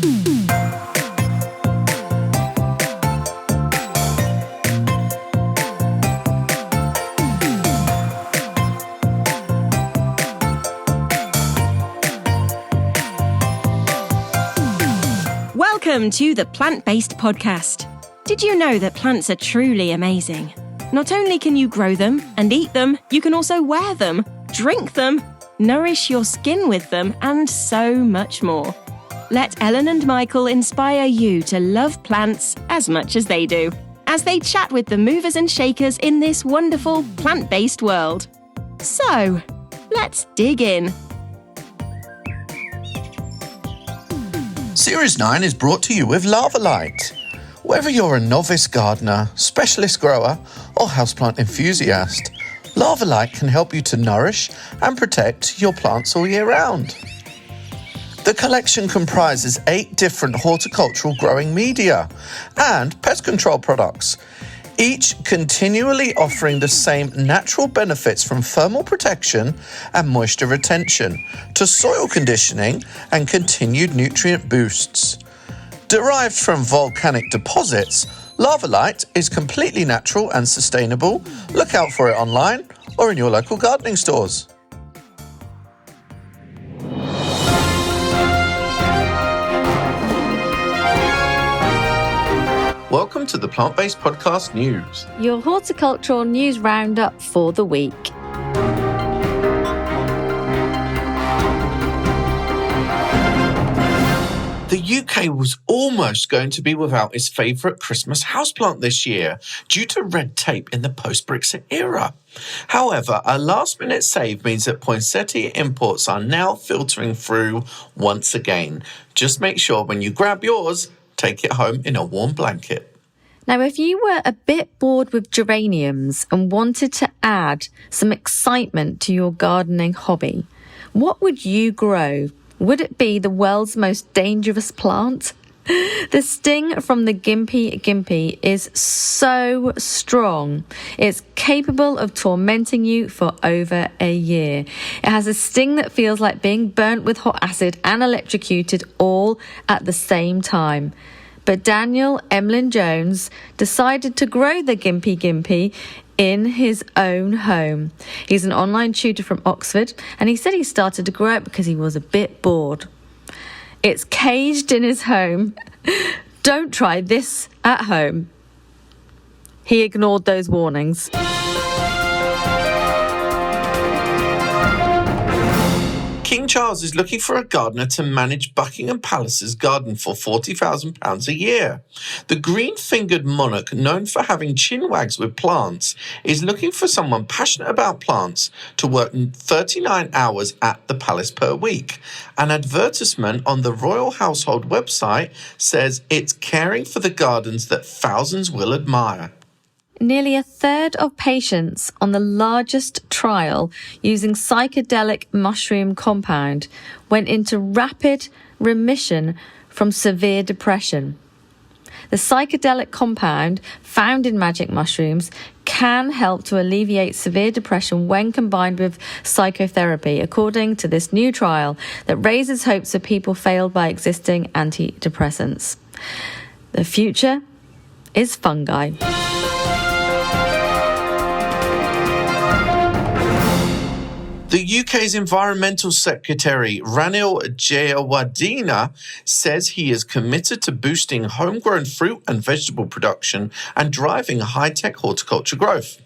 Welcome to the Plant-Based Podcast. Did you know that plants are truly amazing? Not only can you grow them and eat them, you can also wear them, drink them, nourish your skin with them, and so much more. Let Ellen and Michael inspire you to love plants as much as they do, as they chat with the movers and shakers in this wonderful plant-based world. So, let's dig in. Series 9 is brought to you with Lava Light. Whether you're a novice gardener, specialist grower, or houseplant enthusiast, Lava Light can help you to nourish and protect your plants all year round. The collection comprises 8 different horticultural growing media and pest control products, each continually offering the same natural benefits from thermal protection and moisture retention to soil conditioning and continued nutrient boosts. Derived from volcanic deposits, Lava Light is completely natural and sustainable. Look out for it online or in your local gardening stores. Welcome to the Plant-Based Podcast News. Your horticultural news roundup for the week. The UK was almost going to be without its favourite Christmas houseplant this year due to red tape in the post-Brexit era. However, a last-minute save means that poinsettia imports are now filtering through once again. Just make sure when you grab yours, take it home in a warm blanket. Now, if you were a bit bored with geraniums and wanted to add some excitement to your gardening hobby, what would you grow? Would it be the world's most dangerous plant? The sting from the gimpy is so strong. It's capable of tormenting you for over a year. It has a sting that feels like being burnt with hot acid and electrocuted all at the same time. But Daniel Emlyn Jones decided to grow the gimpy in his own home. He's an online tutor from Oxford, and he said he started to grow it because he was a bit bored. It's caged in his home. Don't try this at home. He ignored those warnings. King Charles is looking for a gardener to manage Buckingham Palace's garden for £40,000 a year. The green-fingered monarch, known for having chinwags with plants, is looking for someone passionate about plants to work 39 hours at the palace per week. An advertisement on the Royal Household website says it's caring for the gardens that thousands will admire. Nearly a third of patients on the largest trial using psychedelic mushroom compound went into rapid remission from severe depression. The psychedelic compound found in magic mushrooms can help to alleviate severe depression when combined with psychotherapy, according to this new trial that raises hopes for people failed by existing antidepressants. The future is fungi. The UK's Environmental Secretary, Ranil Jayawardena, says he is committed to boosting homegrown fruit and vegetable production and driving high-tech horticulture growth.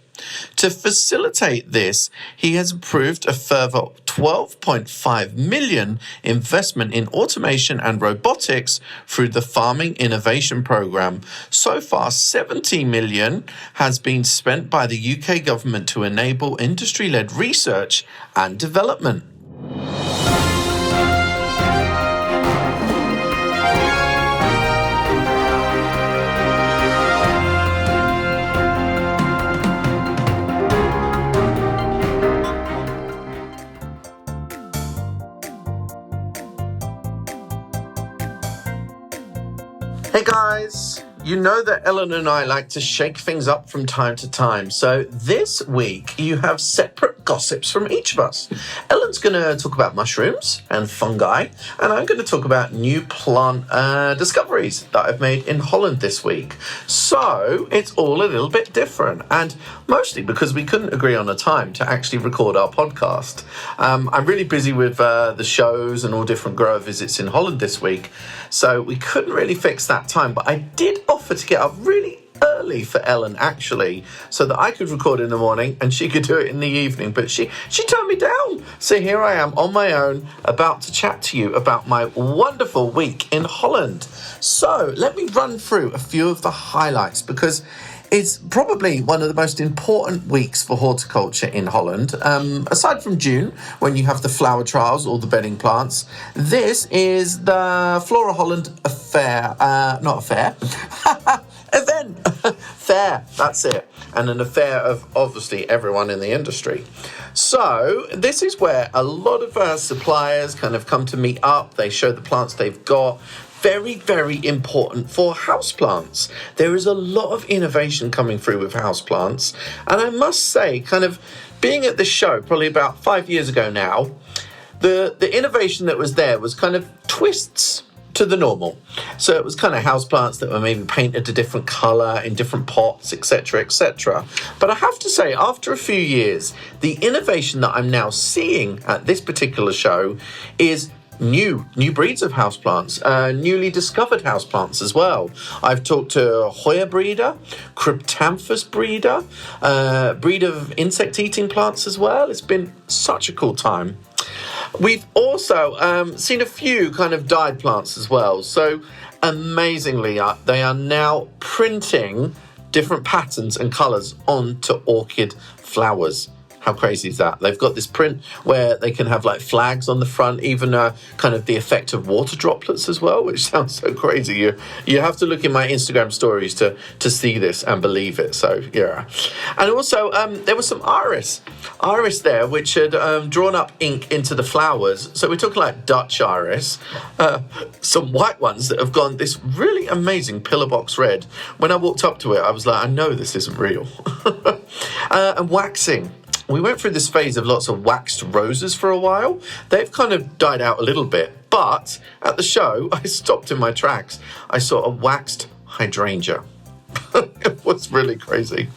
To facilitate this, he has approved a further $12.5 million investment in automation and robotics through the Farming Innovation Programme. So far, $70 million has been spent by the UK government to enable industry-led research and development. Hey guys, you know that Ellen and I like to shake things up from time to time. So this week you have separate gossips from each of us. Ellen's going to talk about mushrooms and fungi, and I'm going to talk about new plant discoveries that I've made in Holland this week. So it's all a little bit different, and mostly because we couldn't agree on a time to actually record our podcast. I'm really busy with the shows and all different grower visits in Holland this week, so we couldn't really fix that time, but I did offer to get up really early for Ellen, actually, so that I could record in the morning and she could do it in the evening, but she turned me down. So here I am on my own, about to chat to you about my wonderful week in Holland. So let me run through a few of the highlights, because it's probably one of the most important weeks for horticulture in Holland. Aside from June, when you have the flower trials, all the bedding plants, this is the Flora Holland event. Fair, that's it. And an affair of obviously everyone in the industry. So this is where a lot of suppliers kind of come to meet up. They show the plants they've got. Very, very important for houseplants. There is a lot of innovation coming through with houseplants. And I must say, kind of being at this show probably about 5 years ago now, the innovation that was there was kind of twists to the normal. So it was kind of houseplants that were maybe painted a different colour in different pots, etc., etc. But I have to say, after a few years, the innovation that I'm now seeing at this particular show is new breeds of houseplants, newly discovered houseplants as well. I've talked to Hoya breeder, Cryptanthus breeder, breed of insect-eating plants as well. It's been such a cool time. We've also seen a few kind of dyed plants as well. So amazingly, they are now printing different patterns and colours onto orchid flowers. How crazy is that? They've got this print where they can have like flags on the front, even kind of the effect of water droplets as well, which sounds so crazy. You have to look in my Instagram stories to see this and believe it. So yeah. And also there was some iris there, which had drawn up ink into the flowers. So we're talking like Dutch iris, some white ones that have gone this really amazing pillar box red. When I walked up to it, I was like, I know this isn't real. And waxing. We went through this phase of lots of waxed roses for a while. They've kind of died out a little bit, but at the show, I stopped in my tracks. I saw a waxed hydrangea. It was really crazy.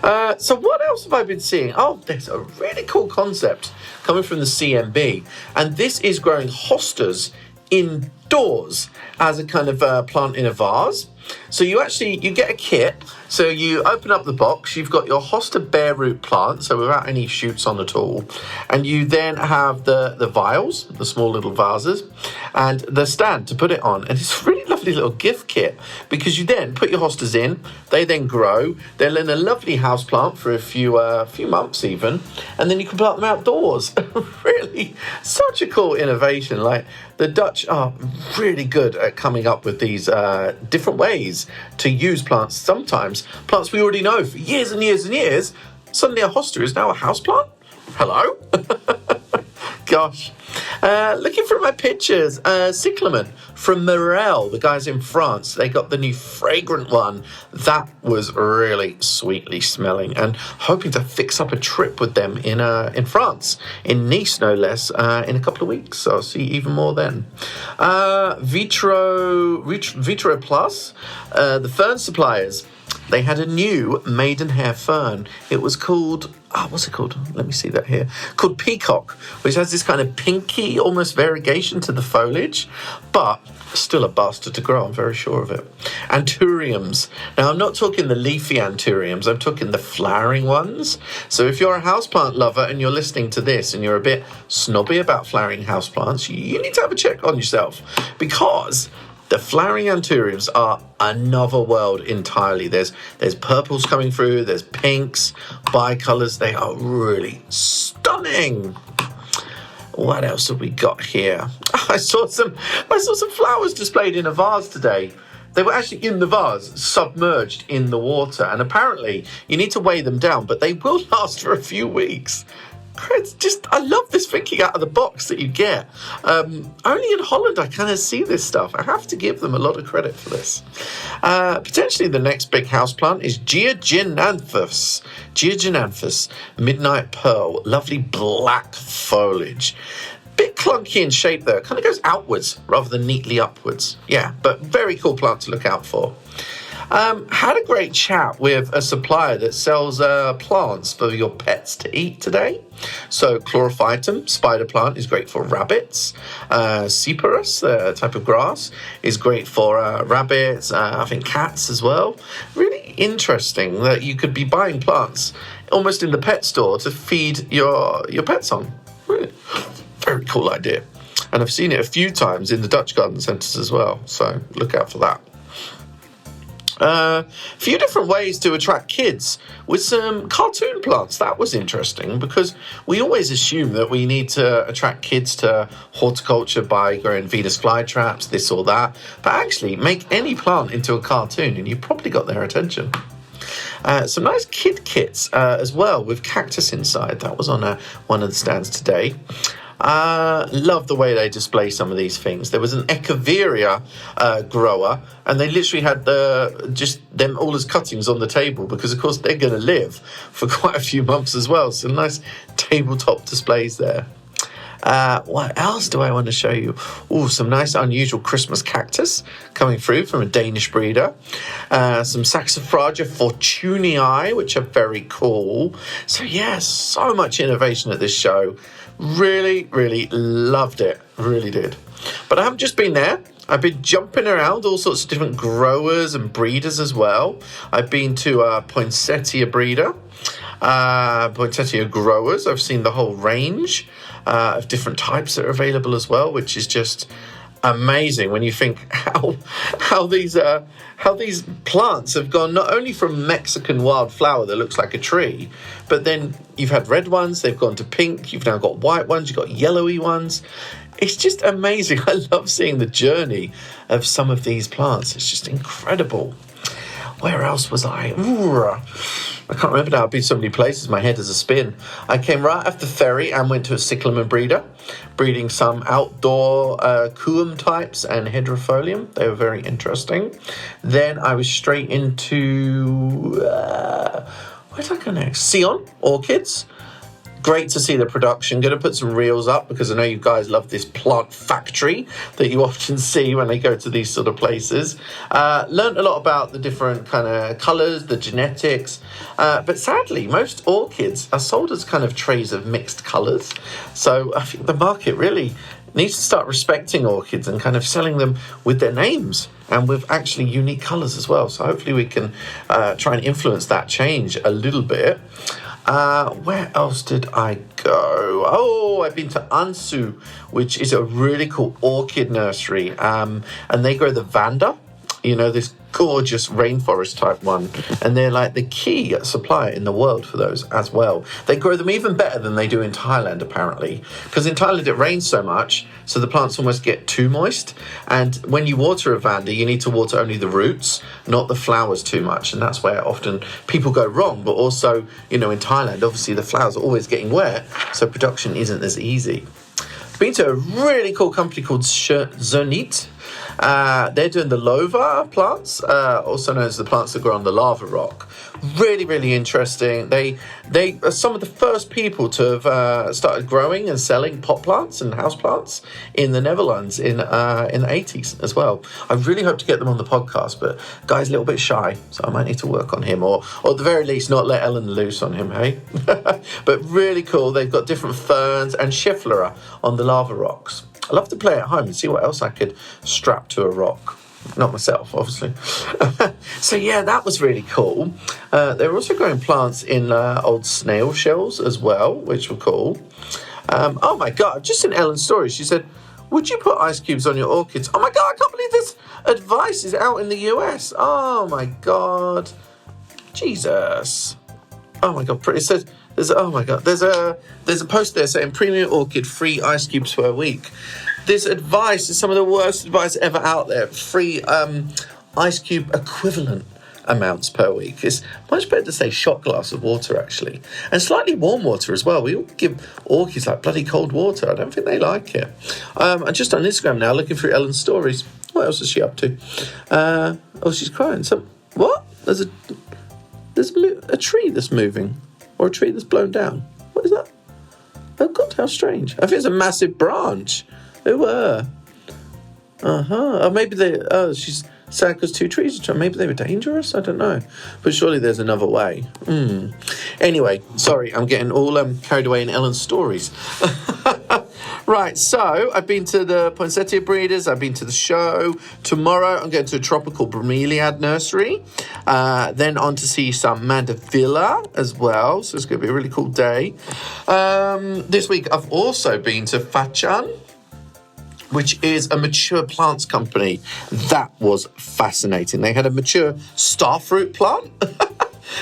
So what else have I been seeing? Oh, there's a really cool concept coming from the CMB, and this is growing hostas indoors as a kind of plant in a vase. So you get a kit. So you open up the box, you've got your hosta bare root plant, so without any shoots on at all. And you then have the vials, the small little vases, and the stand to put it on. And it's a really lovely little gift kit, because you then put your hostas in, they then grow, they're in a lovely house plant for a few months even, and then you can plant them outdoors. Really, such a cool innovation. Like, the Dutch are really good at coming up with these different ways to use plants. Sometimes plants we already know for years and years and years, suddenly a hosta is now a houseplant. Hello? Gosh. Looking through my pictures, cyclamen from Morel, the guys in France, they got the new fragrant one. That was really sweetly smelling, and hoping to fix up a trip with them in France, in Nice no less, in a couple of weeks. So I'll see even more then. Vitro Plus, the fern suppliers. They had a new maidenhair fern. It was called, what's it called? Let me see that here. Called Peacock, which has this kind of pinky, almost variegation to the foliage, but still a bastard to grow, I'm very sure of it. Anthuriums. Now, I'm not talking the leafy anthuriums, I'm talking the flowering ones. So if you're a houseplant lover and you're listening to this and you're a bit snobby about flowering houseplants, you need to have a check on yourself, because the flowering anthuriums are another world entirely. There's purples coming through, there's pinks, bicolours. They are really stunning. What else have we got here? I saw some flowers displayed in a vase today. They were actually in the vase, submerged in the water, and apparently you need to weigh them down, but they will last for a few weeks. I love this thinking out of the box that you get. Only in Holland I kind of see this stuff. I have to give them a lot of credit for this. Potentially the next big houseplant is Georgiananthus. Georgiananthus, midnight pearl, lovely black foliage. Bit clunky in shape though, it kind of goes outwards rather than neatly upwards. Yeah, but very cool plant to look out for. Had a great chat with a supplier that sells plants for your pets to eat today. So Chlorophytum, spider plant, is great for rabbits. Cyperus, a type of grass, is great for rabbits, I think cats as well. Really interesting that you could be buying plants almost in the pet store to feed your pets on. Really, very cool idea. And I've seen it a few times in the Dutch garden centres as well, so look out for that. A few different ways to attract kids with some cartoon plants. That was interesting because we always assume that we need to attract kids to horticulture by growing Venus flytraps, this or that. But actually, make any plant into a cartoon and you've probably got their attention. Some nice kid kits as well with cactus inside. That was on one of the stands today. Love the way they display some of these things. There was an Echeveria grower, and they literally had just them all as cuttings on the table because, of course, they're going to live for quite a few months as well. So nice tabletop displays there. What else do I want to show you? Oh, some nice unusual Christmas cactus coming through from a Danish breeder. Some Saxifraga fortunii, which are very cool. So, yeah, so much innovation at this show. Really, really loved it. Really did. But I haven't just been there. I've been jumping around all sorts of different growers and breeders as well. I've been to Poinsettia breeder, Poinsettia growers. I've seen the whole range of different types that are available as well, which is just amazing when you think how these plants have gone not only from Mexican wildflower that looks like a tree, but then you've had red ones, they've gone to pink, you've now got white ones, you've got yellowy ones. It's just amazing. I love seeing the journey of some of these plants. It's just incredible. Where else was I? I can't remember now. I've been so many places. My head is a spin. I came right off the ferry and went to a cyclamen breeder, breeding some outdoor coum types and hydrofolium. They were very interesting. Then I was straight into, where did I go next? Sion orchids. Great to see the production. Going to put some reels up because I know you guys love this plant factory that you often see when they go to these sort of places. Learned a lot about the different kind of colours, the genetics. But sadly, most orchids are sold as kind of trays of mixed colours. So I think the market really needs to start respecting orchids and kind of selling them with their names and with actually unique colours as well. So hopefully we can try and influence that change a little bit. Where else did I go? Oh, I've been to Ansu, which is a really cool orchid nursery. And they grow the Vanda, this gorgeous rainforest type one. And they're like the key supplier in the world for those as well. They grow them even better than they do in Thailand, apparently. Because in Thailand it rains so much, so the plants almost get too moist. And when you water a Vanda, you need to water only the roots, not the flowers too much. And that's where often people go wrong. But also, in Thailand, obviously the flowers are always getting wet, so production isn't as easy. Been to a really cool company called Zonit. They're doing the lova plants, also known as the plants that grow on the lava rock. Really, really interesting. They are some of the first people to have started growing and selling pot plants and house plants in the Netherlands in the 80s as well. I really hope to get them on the podcast, but guy's a little bit shy, so I might need to work on him, or at the very least not let Ellen loose on him, hey? But really cool. They've got different ferns and schefflera on the lava rocks. I love to play at home and see what else I could strap to a rock. Not myself, obviously. So, yeah, that was really cool. They were also growing plants in old snail shells as well, which were cool. Oh, my God. Just in Ellen's story, she said, would you put ice cubes on your orchids? Oh, my God, I can't believe this advice is out in the US. Oh, my God. Jesus. Oh, my God. It says... There's a post there saying premium orchid free ice cubes per week. This advice is some of the worst advice ever out there. Free ice cube equivalent amounts per week. It's much better to say shot glass of water, actually. And slightly warm water as well. We all give orchids like bloody cold water. I don't think they like it. I'm just on Instagram now looking through Ellen's stories. What else is she up to? She's crying. What? There's a tree that's moving. Or a tree that's blown down. What is that? Oh, God, how strange. I think it's a massive branch. Oh, maybe she's sad because 2 trees are trying. Maybe they were dangerous. I don't know. But surely there's another way. Anyway, sorry, I'm getting all carried away in Ellen's stories. Right, so I've been to the poinsettia breeders. I've been to the show. Tomorrow I'm going to a tropical bromeliad nursery. Then on to see some mandevilla as well. So it's going to be a really cool day. This week I've also been to Fachan, which is a mature plants company. That was fascinating. They had a mature starfruit plant.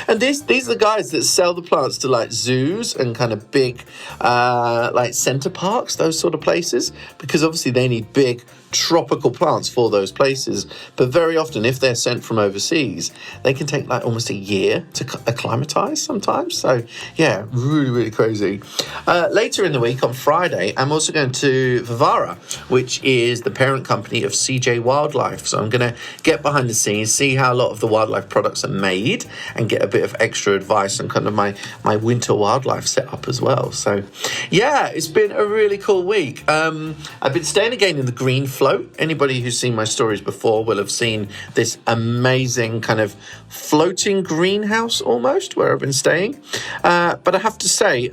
And these are the guys that sell the plants to like zoos and kind of big like centre parks, those sort of places, because obviously they need big tropical plants for those places. But very often, if they're sent from overseas, they can take like almost a year to acclimatise sometimes. So yeah, really, really crazy. Later in the week on Friday, I'm also going to Vivara, which is the parent company of CJ Wildlife. So I'm going to get behind the scenes, see how a lot of the wildlife products are made, and get a bit of extra advice on kind of my winter wildlife setup as well. So yeah, it's been a really cool week. I've been staying again in the green float. Anybody who's seen my stories before will have seen this amazing kind of floating greenhouse almost where I've been staying. But I have to say,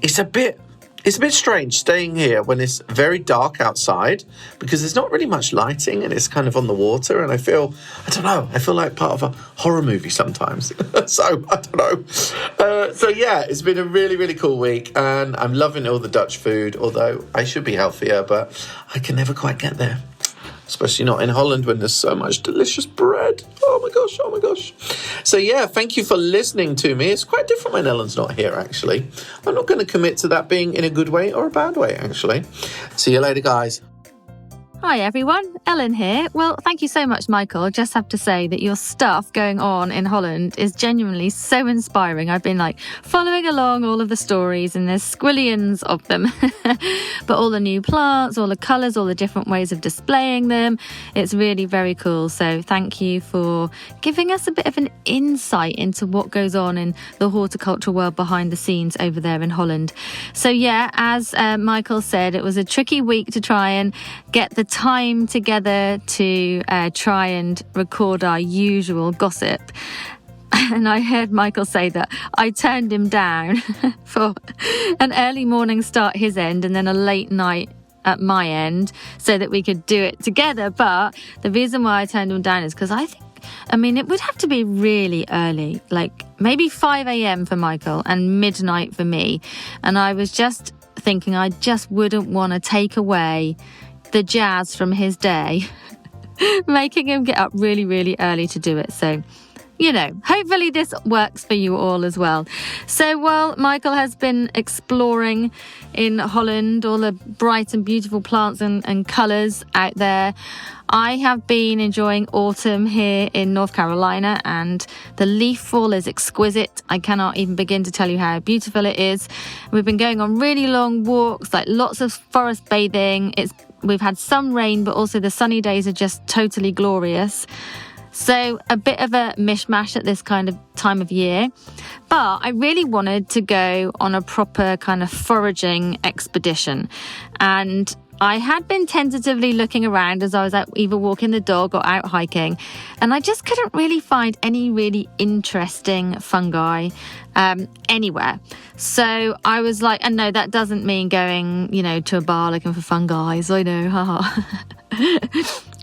it's a bit strange staying here when it's very dark outside because there's not really much lighting and it's kind of on the water, and I feel like part of a horror movie sometimes. So, I don't know. So yeah, it's been a really, really cool week and I'm loving all the Dutch food, although I should be healthier, but I can never quite get there. Especially not in Holland when there's so much delicious bread. Oh my gosh. So yeah, thank you for listening to me. It's quite different when Ellen's not here, actually. I'm not going to commit to that being in a good way or a bad way, actually. See you later, guys. Hi everyone, Ellen here. Well, thank you so much, Michael. I just have to say that your stuff going on in Holland is genuinely so inspiring. I've been following along all of the stories and there's squillions of them. But all the new plants, all the colours, all the different ways of displaying them, it's really very cool. So thank you for giving us a bit of an insight into what goes on in the horticulture world behind the scenes over there in Holland. So yeah, as Michael said, it was a tricky week to try and get the time together to try and record our usual gossip. And I heard Michael say that I turned him down for an early morning start his end and then a late night at my end so that we could do it together. But the reason why I turned him down is because it would have to be really early, like maybe 5 a.m. for Michael and midnight for me. And I was just thinking I just wouldn't want to take away the jazz from his day, making him get up really, really early to do it. So, hopefully this works for you all as well. So while Michael has been exploring in Holland, all the bright and beautiful plants and colours out there, I have been enjoying autumn here in North Carolina, and the leaf fall is exquisite. I cannot even begin to tell you how beautiful it is. We've been going on really long walks, lots of forest bathing. We've had some rain, but also the sunny days are just totally glorious. So a bit of a mishmash at this kind of time of year. But I really wanted to go on a proper kind of foraging expedition. And I had been tentatively looking around as I was out either walking the dog or out hiking, and I just couldn't really find any really interesting fungi anywhere. So I was like, and no, that doesn't mean going, to a bar looking for fungi. I know, haha.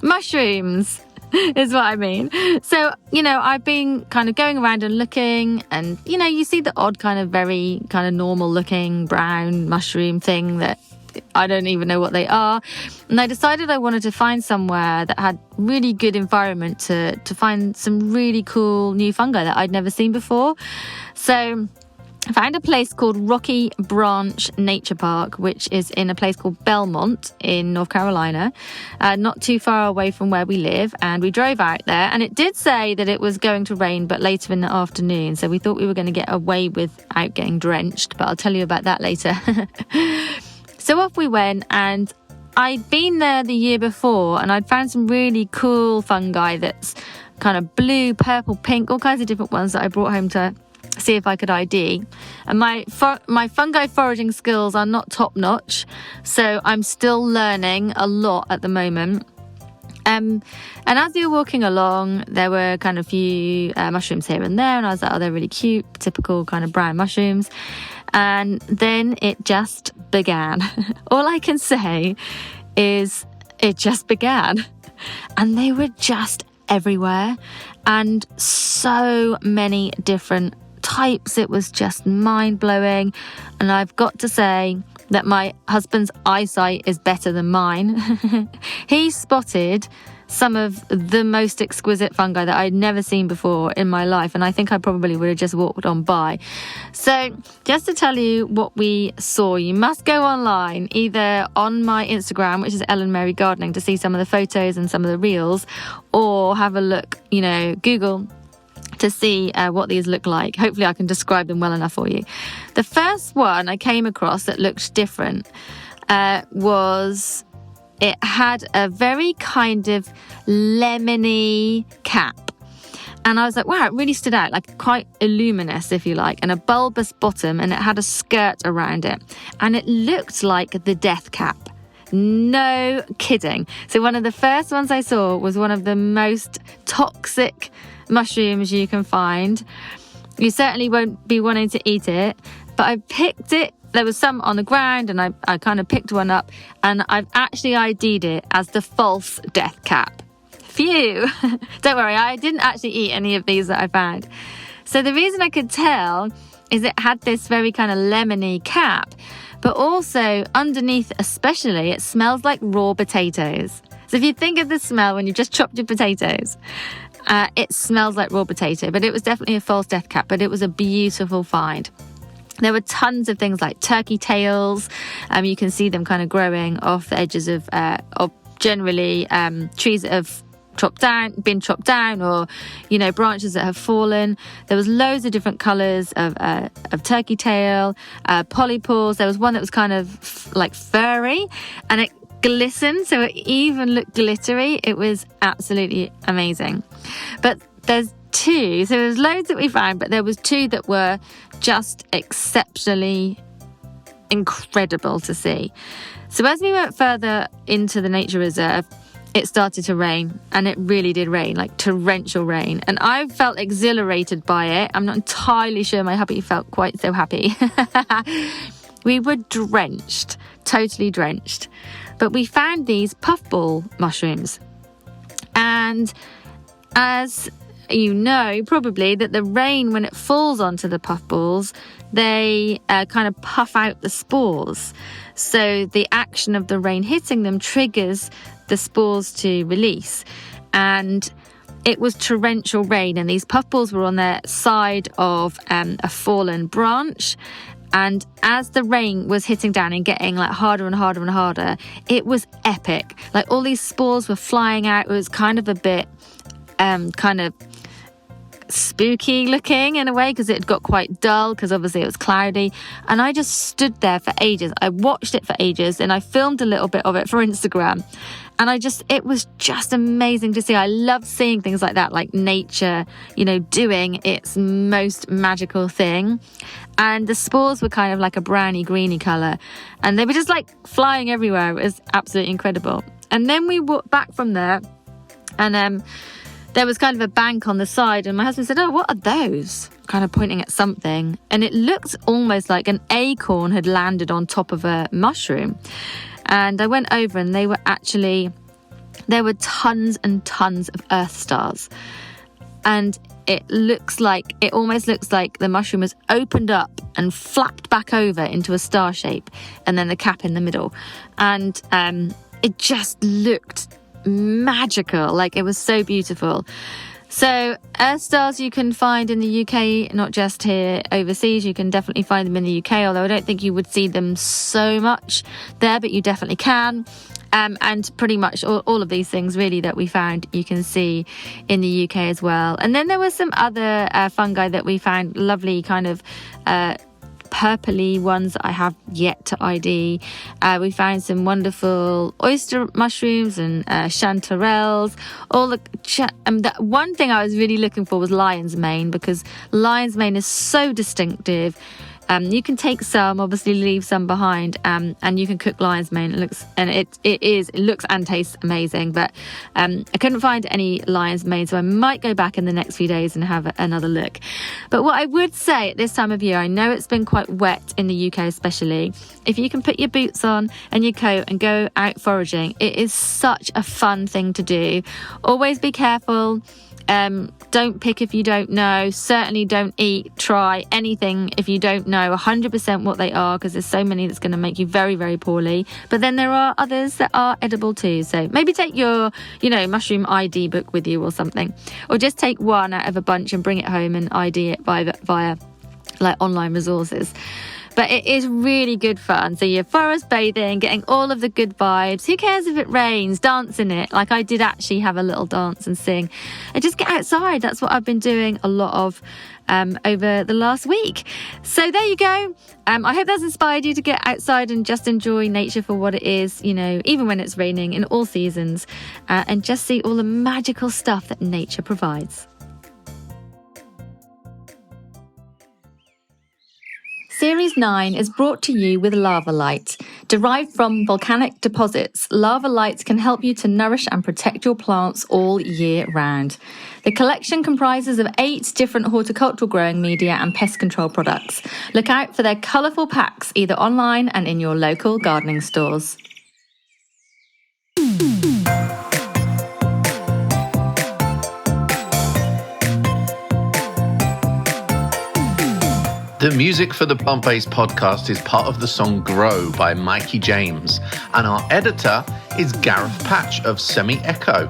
Mushrooms is what I mean. So, I've been kind of going around and looking, and, you see the odd kind of very kind of normal looking brown mushroom thing that I don't even know what they are. And I decided I wanted to find somewhere that had really good environment to find some really cool new fungi that I'd never seen before. So I found a place called Rocky Branch Nature Park, which is in a place called Belmont in North Carolina, not too far away from where we live. And we drove out there, and it did say that it was going to rain, but later in the afternoon. So we thought we were going to get away without getting drenched, but I'll tell you about that later. So off we went, and I'd been there the year before, and I'd found some really cool fungi that's kind of blue, purple, pink, all kinds of different ones that I brought home to see if I could ID. And my fungi foraging skills are not top notch, so I'm still learning a lot at the moment. And as we were walking along, there were kind of a few mushrooms here and there, and I was like, oh, they're really cute, typical kind of brown mushrooms. And then it just began. All I can say is it just began. And they were just everywhere, and so many different types. It was just mind-blowing. And I've got to say that my husband's eyesight is better than mine. He spotted some of the most exquisite fungi that I'd never seen before in my life, and I think I probably would have just walked on by. So just to tell you what we saw, you must go online, either on my Instagram, which is Ellen Mary Gardening, to see some of the photos and some of the reels, or have a look, Google to see what these look like. Hopefully I can describe them well enough for you. The first one I came across that looked different was... It had a very kind of lemony cap. And I was like, wow, it really stood out, like quite luminous, if you like, and a bulbous bottom, and it had a skirt around it. And it looked like the death cap. No kidding. So one of the first ones I saw was one of the most toxic mushrooms you can find. You certainly won't be wanting to eat it, but I picked it. There was some on the ground, and I kind of picked one up, and I've actually ID'd it as the false death cap. Phew! Don't worry, I didn't actually eat any of these that I found. So the reason I could tell is it had this very kind of lemony cap, but also underneath especially, it smells like raw potatoes. So if you think of the smell when you've just chopped your potatoes, it smells like raw potato, but it was definitely a false death cap, but it was a beautiful find. There were tons of things like turkey tails. You can see them kind of growing off the edges of generally trees that have been chopped down, or branches that have fallen. There was loads of different colours of turkey tail, polypores. There was one that was kind of like furry, and it glistened, so it even looked glittery. It was absolutely amazing. But there's two, so there's loads that we found, but there was two that were just exceptionally incredible to see. So as we went further into the nature reserve, it started to rain, and it really did rain, like torrential rain, and I felt exhilarated by it. I'm not entirely sure my hubby felt quite so happy. We were drenched, totally drenched, but we found these puffball mushrooms, and as you know probably that the rain, when it falls onto the puffballs, they kind of puff out the spores. So the action of the rain hitting them triggers the spores to release. And it was torrential rain, and these puffballs were on the side of a fallen branch. And as the rain was hitting down and getting like harder and harder and harder, it was epic. Like all these spores were flying out. It was kind of a bit kind of spooky looking in a way, because it got quite dull, because obviously it was cloudy, and I just stood there for ages. I watched it for ages, and I filmed a little bit of it for Instagram, and it was just amazing to see. I love seeing things like that, like nature, doing its most magical thing. And the spores were kind of like a browny greeny colour, and they were just like flying everywhere. It was absolutely incredible. And then we walked back from there, and there was kind of a bank on the side, and my husband said, oh, what are those? Kind of pointing at something. And it looked almost like an acorn had landed on top of a mushroom. And I went over, and there were tons and tons of earth stars. And it almost looks like the mushroom was opened up and flapped back over into a star shape, and then the cap in the middle. And it just looked magical. Like, it was so beautiful. So earth stars you can find in the UK, not just here overseas. You can definitely find them in the UK, although I don't think you would see them so much there, but you definitely can. And pretty much all of these things really that we found you can see in the UK as well. And then there were some other fungi that we found, lovely kind of purpley ones that I have yet to ID. We found some wonderful oyster mushrooms and chanterelles. The one thing I was really looking for was lion's mane, because lion's mane is so distinctive. You can take some, obviously leave some behind, and you can cook lion's mane. It looks and tastes amazing, but I couldn't find any lion's mane, so I might go back in the next few days and have another look. But what I would say at this time of year, I know it's been quite wet in the UK especially, if you can put your boots on and your coat and go out foraging, it is such a fun thing to do. Always be careful. Don't pick if you don't know. Certainly don't try anything if you don't know 100% what they are, because there's so many that's going to make you very, very poorly. But then there are others that are edible too. So maybe take your, mushroom ID book with you or something, or just take one out of a bunch and bring it home and ID it via like online resources. But it is really good fun. So you're forest bathing, getting all of the good vibes. Who cares if it rains? Dance in it. Like I did actually have a little dance and sing. And just get outside. That's what I've been doing a lot of over the last week. So there you go. I hope that's inspired you to get outside and just enjoy nature for what it is, even when it's raining, in all seasons, and just see all the magical stuff that nature provides. Series 9 is brought to you with Lava Light. Derived from volcanic deposits, Lava Light can help you to nourish and protect your plants all year round. The collection comprises of 8 different horticultural growing media and pest control products. Look out for their colourful packs either online and in your local gardening stores. The music for the Plant-Based podcast is part of the song Grow by Mikey James, and our editor is Gareth Patch of Semi Echo.